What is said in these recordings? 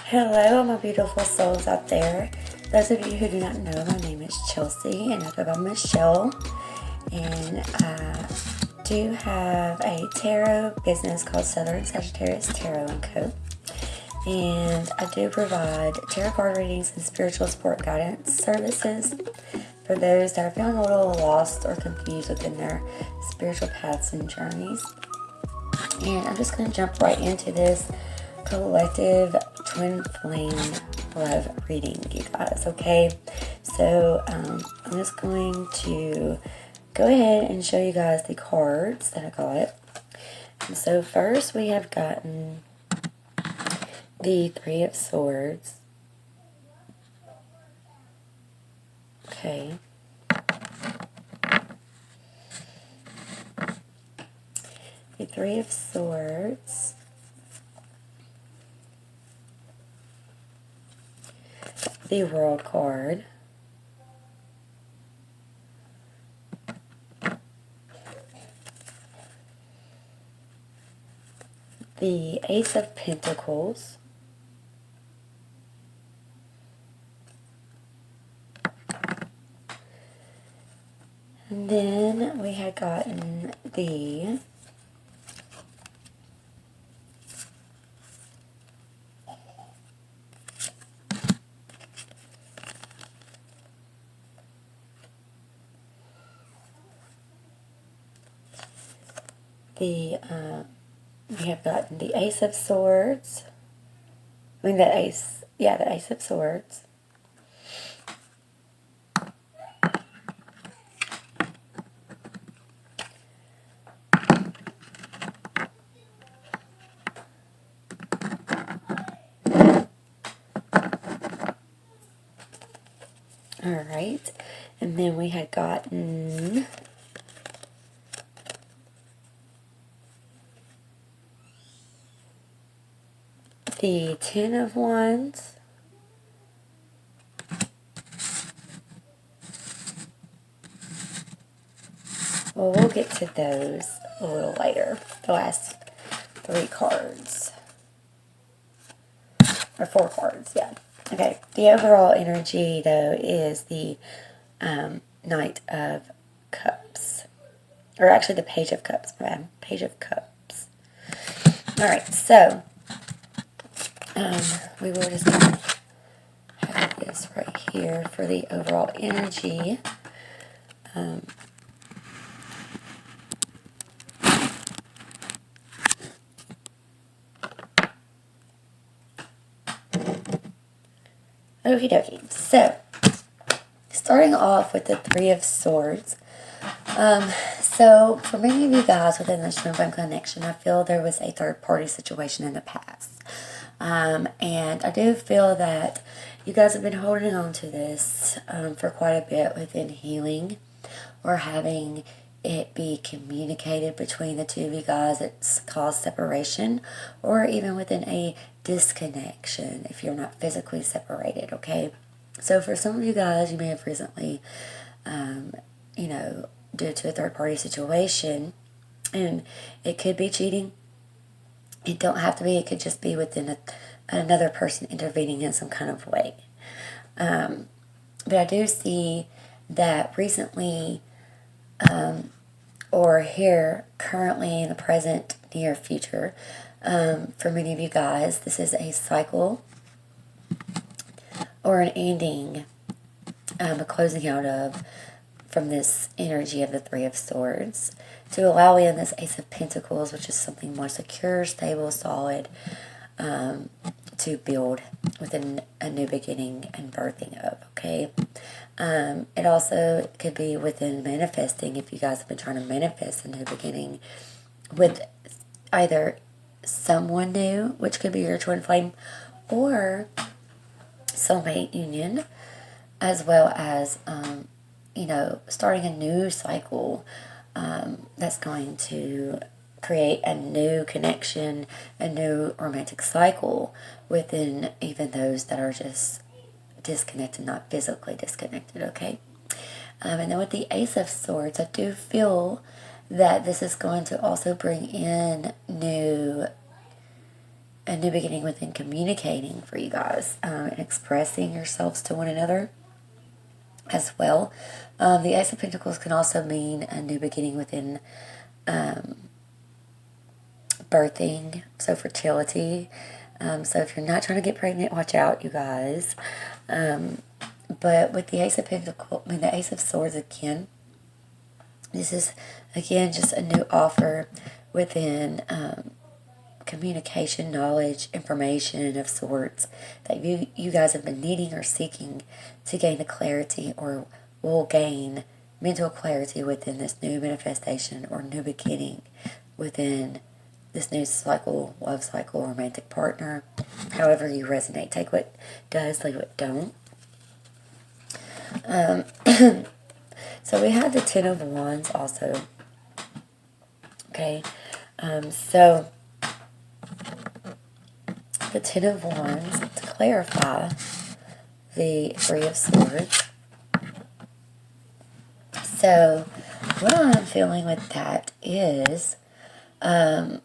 Hello, my beautiful souls out there. Those of you who do not know, my name is Chelsea, and I go by Michelle. And I do have a tarot business called Southern Sagittarius Tarot & Co. And I do provide tarot card readings and spiritual support guidance services for those that are feeling a little lost or confused within their spiritual paths and journeys. And I'm just going to jump right into this collective twin flame love reading, you guys. Okay, so I'm just going to go ahead and show you guys the cards that I got. And so first we have gotten the Three of Swords. Okay. The Three of Swords. The World card. The Ace of Pentacles. And then we had gotten the we have gotten the Ace of Swords. The Ace of Swords. Alright, and then we had gotten the Ten of Wands. Well, we'll get to those a little later. The last three cards. Or four cards, yeah. Okay, the overall energy, though, is the Knight of Cups. Or actually the Page of Cups, man. Page of Cups. Alright, so we will just have this right here for the overall energy. Okie dokie. So, starting off with the Three of Swords. So, for many of you guys within this twin flame connection, I feel there was a third-party situation in the past. And I do feel that you guys have been holding on to this for quite a bit within healing or having it be communicated between the two of you guys. It's caused separation or even within a disconnection if you're not physically separated, okay? So for some of you guys, you may have recently, due to a third-party situation, and it could be cheating. It don't have to be. It could just be within another person intervening in some kind of way. But I do see that recently, or here, currently, in the present, near future, for many of you guys, this is a cycle or an ending, a closing out of, from this energy of the Three of Swords, to allow in this Ace of Pentacles, which is something more secure, stable, solid, to build within a new beginning and birthing of, okay? It also could be within manifesting, if you guys have been trying to manifest a new beginning with either someone new, which could be your twin flame, or soulmate union, as well as, starting a new cycle that's going to create a new connection, a new romantic cycle within even those that are just disconnected, not physically disconnected, okay? And then with the Ace of Swords, I do feel that this is going to also bring in new a new beginning within communicating for you guys and expressing yourselves to one another as well. The Ace of Pentacles can also mean a new beginning within birthing, so fertility. So if you're not trying to get pregnant, watch out, you guys. But with the Ace of Pentacles, the Ace of Swords again, this is again just a new offer within communication, knowledge, information of sorts that you guys have been needing or seeking to gain the clarity, or will gain mental clarity within this new manifestation or new beginning within this new cycle, love cycle, romantic partner, however you resonate. Take what does, leave what don't. So we have the Ten of Wands also. Okay, so the Ten of Wands, to clarify the Three of Swords. So what I'm feeling with that is I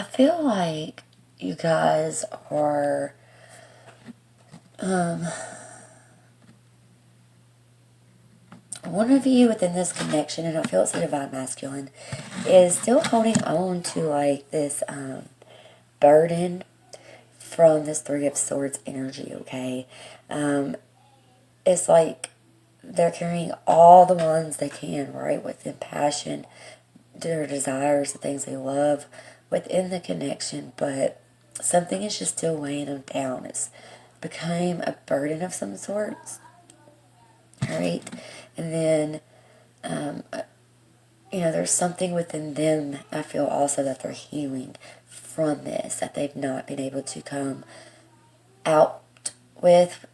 feel like you guys are one of you within this connection, and I feel it's a divine masculine, is still holding on to like this burden from this Three of Swords energy, okay? It's like they're carrying all the ones they can, right? Within passion, their desires, the things they love within the connection, but something is just still weighing them down. It's became a burden of some sorts, right? And then, there's something within them, I feel also, that they're healing from this, that they've not been able to come out with,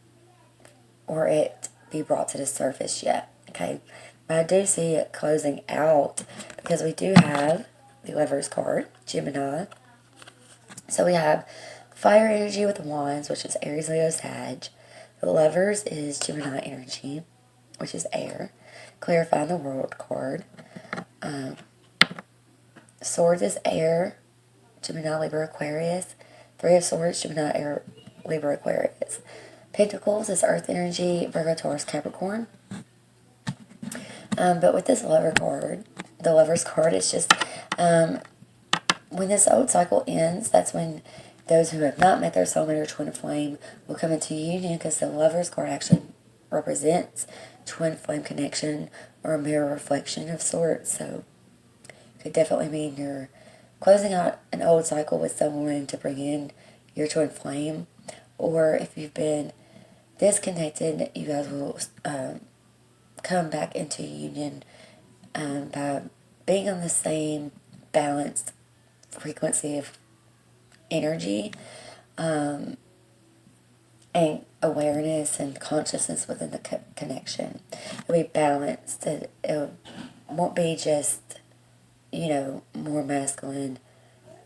or it be brought to the surface yet, okay? But I do see it closing out, because we do have the Lovers card, Gemini. So we have fire energy with wands, which is Aries, Leo, Sag. The Lovers is Gemini energy, which is air. Clarifying the World card. Swords is air, Gemini, Libra, Aquarius. Three of Swords, Gemini, air, Libra, Aquarius. Pentacles is earth energy, Virgo, Taurus, Capricorn. But with this Lover card, the Lovers card, it's just when this old cycle ends, that's when those who have not met their soulmate or twin flame will come into union, because the Lovers card actually represents twin flame connection, or a mirror reflection of sorts. So it could definitely mean you're closing out an old cycle with someone to bring in your twin flame, or if you've been disconnected, you guys will come back into union by being on the same balanced frequency of energy and awareness and consciousness within the connection. It'll be balanced. It won't be just, more masculine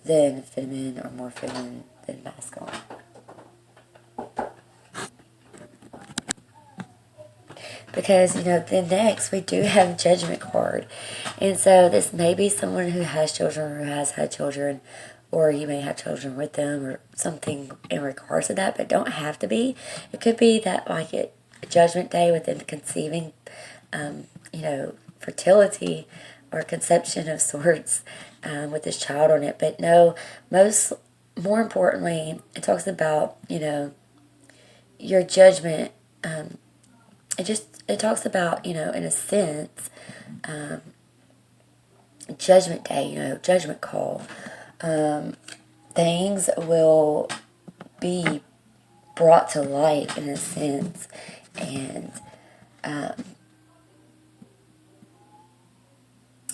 than feminine, or more feminine than masculine. Because, then next we do have Judgment card. And so this may be someone who has children, or who has had children, or you may have children with them, or something in regards to that, but don't have to be. It could be that, like, Judgment Day within conceiving, fertility or conception of sorts with this child on it. But no, more importantly, it talks about, your judgment. It talks about, in a sense, Judgment Day, judgment call. Things will be brought to light, in a sense, and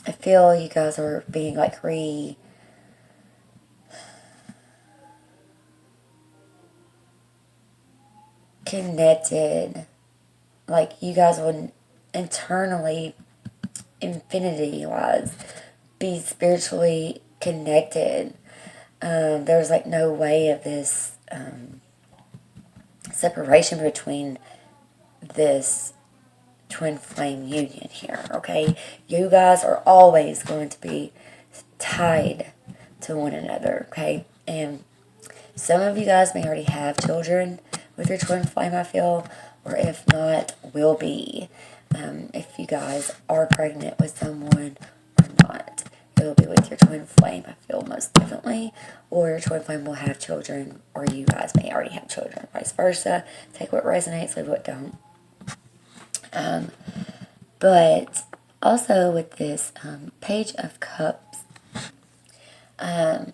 I feel you guys are being like reconnected. Like you guys would internally, infinity-wise, be spiritually connected. There's like no way of this separation between this twin flame union here, okay? You guys are always going to be tied to one another, okay? And some of you guys may already have children with your twin flame, I feel, or if not, will be. If you guys are pregnant with someone or not, it will be with your twin flame, I feel, most definitely. Or your twin flame will have children, or you guys may already have children, vice versa. Take what resonates, leave what don't. But also with this Page of Cups, I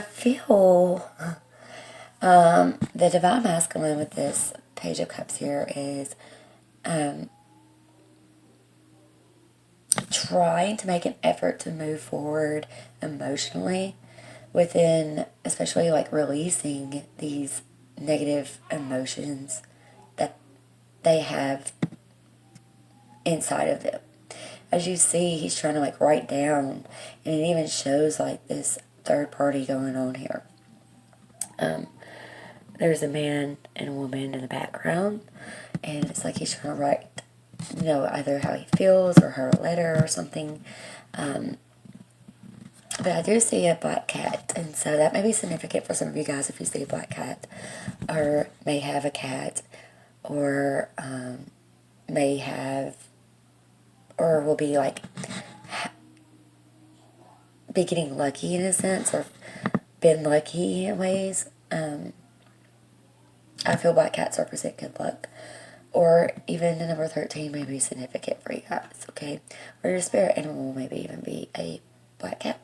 feel the Divine Masculine with this Page of Cups here is trying to make an effort to move forward emotionally within, especially like releasing these negative emotions that they have inside of them. As you see, he's trying to like write down, and it even shows like this third party going on here. There's a man and a woman in the background, and it's like he's trying to write, either how he feels or her a letter or something. But I do see a black cat, and so that may be significant for some of you guys if you see a black cat, or may have a cat, or may have, or will be like, be getting lucky in a sense, or been lucky in ways. I feel black cats represent good luck. Or even the number 13 may be significant for you guys, okay? Or your spirit animal will maybe even be a black cat.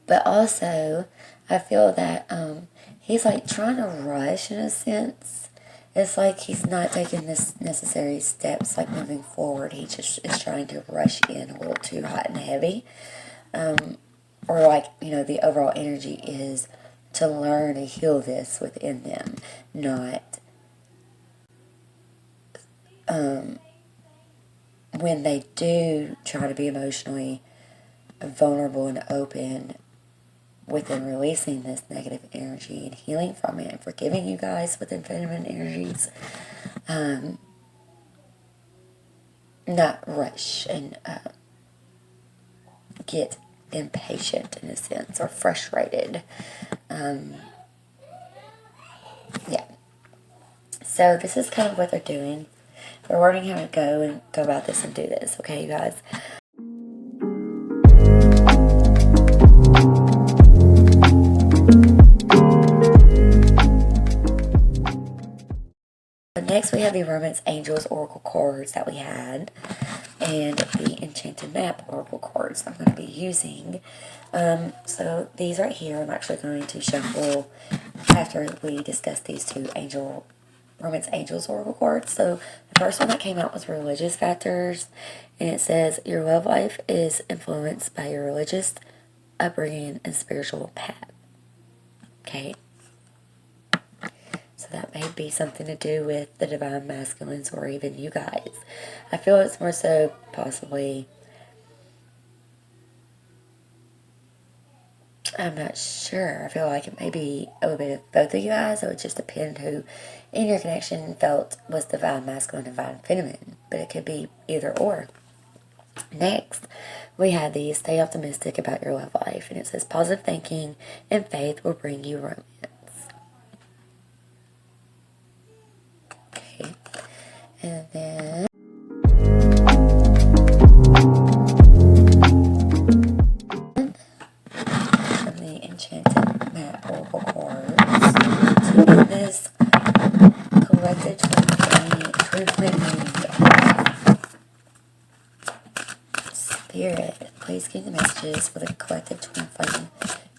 But also, I feel that he's like trying to rush in a sense. It's like he's not taking this necessary steps, like moving forward. He just is trying to rush in a little too hot and heavy. Or like, the overall energy is to learn to heal this within them, not when they do try to be emotionally vulnerable and open within releasing this negative energy and healing from it and forgiving you guys with feminine energies, not rush and get impatient in a sense or frustrated. Yeah. So this is kind of what they're doing. We're learning how to go about this and do this, okay, you guys? Next, we have the Romance Angels Oracle cards that we had, and the Enchanted Map Oracle cards I'm going to be using. So these right here, I'm actually going to shuffle after we discuss these two Romance Angels Oracle cards. So the first one that came out was Religious Factors, and it says, your love life is influenced by your religious upbringing and spiritual path. Okay? So that may be something to do with the Divine Masculines or even you guys. I feel it's more so possibly, I'm not sure. I feel like it may be a little bit of both of you guys. It would just depend who in your connection felt was Divine Masculine, Divine Feminine. But it could be either or. Next, we have the Stay Optimistic About Your Love Life. And it says, positive thinking and faith will bring you romance. Okay. And then Enchanted Map Oracle cards to get this collected twin flame Spirit, please give the messages for the collective twin flame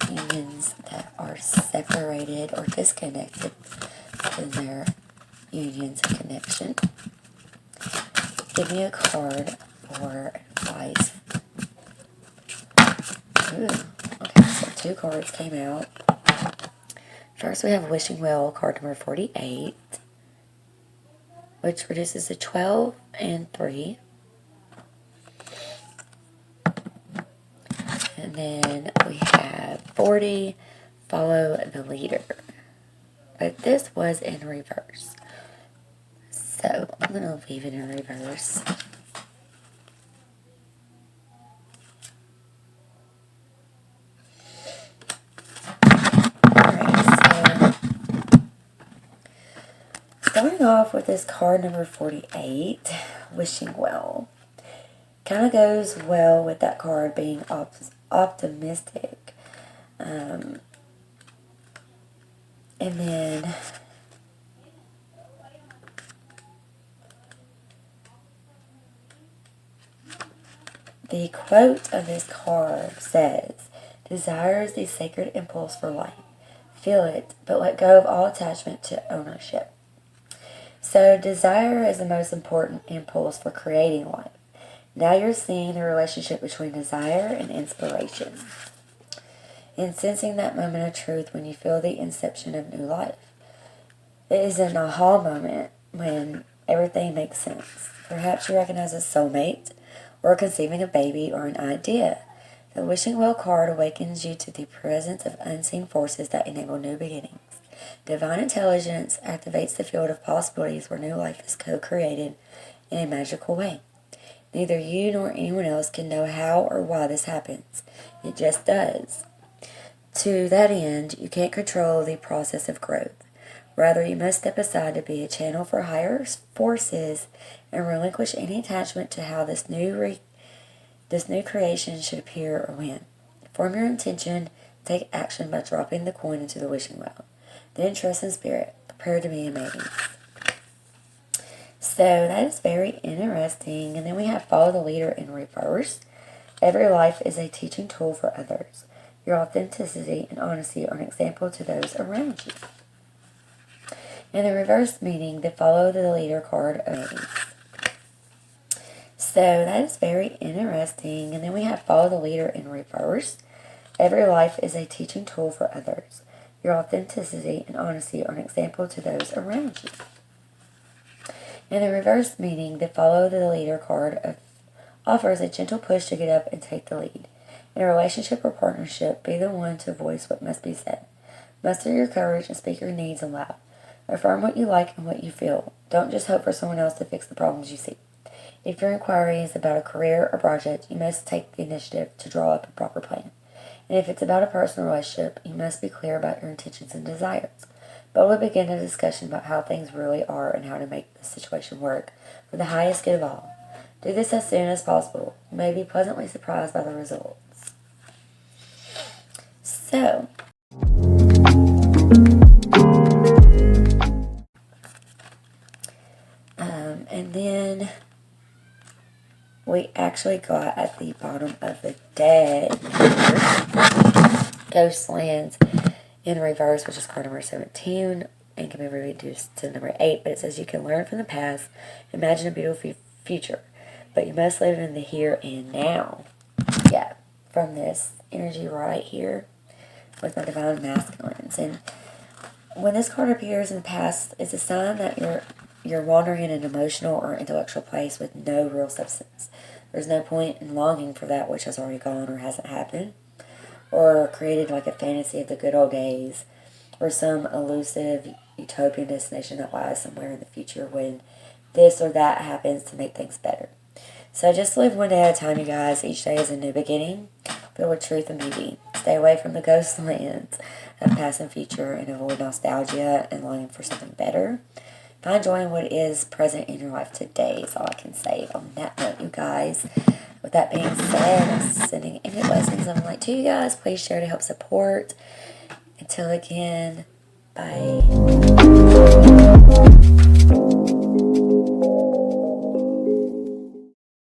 unions that are separated or disconnected in their unions and connection. Give me a card for advice. Ooh, okay, so 2 cards came out. First, we have Wishing Well, card number 48, which reduces to 12 and 3. And then we have 40, Follow the Leader. But this was in reverse. So I'm going to leave it in reverse. Alright, so starting off with this card number 48, Wishing Well. Kind of goes well with that card being optimistic. And then the quote of this card says, "Desire is the sacred impulse for life. Feel it, but let go of all attachment to ownership." So desire is the most important impulse for creating life. Now you're seeing the relationship between desire and inspiration, and sensing that moment of truth when you feel the inception of new life. It is an aha moment when everything makes sense. Perhaps you recognize a soulmate, or conceiving a baby, or an idea. The Wishing Well card awakens you to the presence of unseen forces that enable new beginnings. Divine intelligence activates the field of possibilities where new life is co-created in a magical way. Neither you nor anyone else can know how or why this happens. It just does. To that end, you can't control the process of growth. Rather, you must step aside to be a channel for higher forces and relinquish any attachment to how this new creation should appear or when. Form your intention, take action by dropping the coin into the wishing well. Then trust in spirit. Prepare to be amazing. So that is very interesting. And then we have follow the leader in reverse. Every life is a teaching tool for others. Your authenticity and honesty are an example to those around you. In the reverse meaning, the follow the leader card means. So that is very interesting. And then we have follow the leader in reverse. Every life is a teaching tool for others. Your authenticity and honesty are an example to those around you. In the reverse meaning, the follow the leader card offers a gentle push to get up and take the lead. In a relationship or partnership, be the one to voice what must be said. Muster your courage and speak your needs aloud. Affirm what you like and what you feel. Don't just hope for someone else to fix the problems you see. If your inquiry is about a career or project, you must take the initiative to draw up a proper plan. And if it's about a personal relationship, you must be clear about your intentions and desires. Boldly begin a discussion about how things really are and how to make the situation work for the highest good of all. Do this as soon as possible. You may be pleasantly surprised by the results. So, and then we actually got at the bottom of the deck Ghostlands in reverse, which is card number 17, and can be reduced to number 8. But it says you can learn from the past, imagine a beautiful future, but you must live in the here and now. Yeah, from this energy right here with my divine masculines. And when this card appears in the past, it's a sign that you're wandering in an emotional or intellectual place with no real substance. There's no point in longing for that which has already gone or hasn't happened, or created like a fantasy of the good old days, or some elusive utopian destination that lies somewhere in the future when this or that happens to make things better. So just live one day at a time, you guys. Each day is a new beginning, filled with truth and beauty. Stay away from the ghost lands of past and future and avoid nostalgia and longing for something better. Find joy in what is present in your life today is all I can say on that note, you guys. With that being said, I'm sending any blessings of light to you guys. Please share to help support. Until again, bye.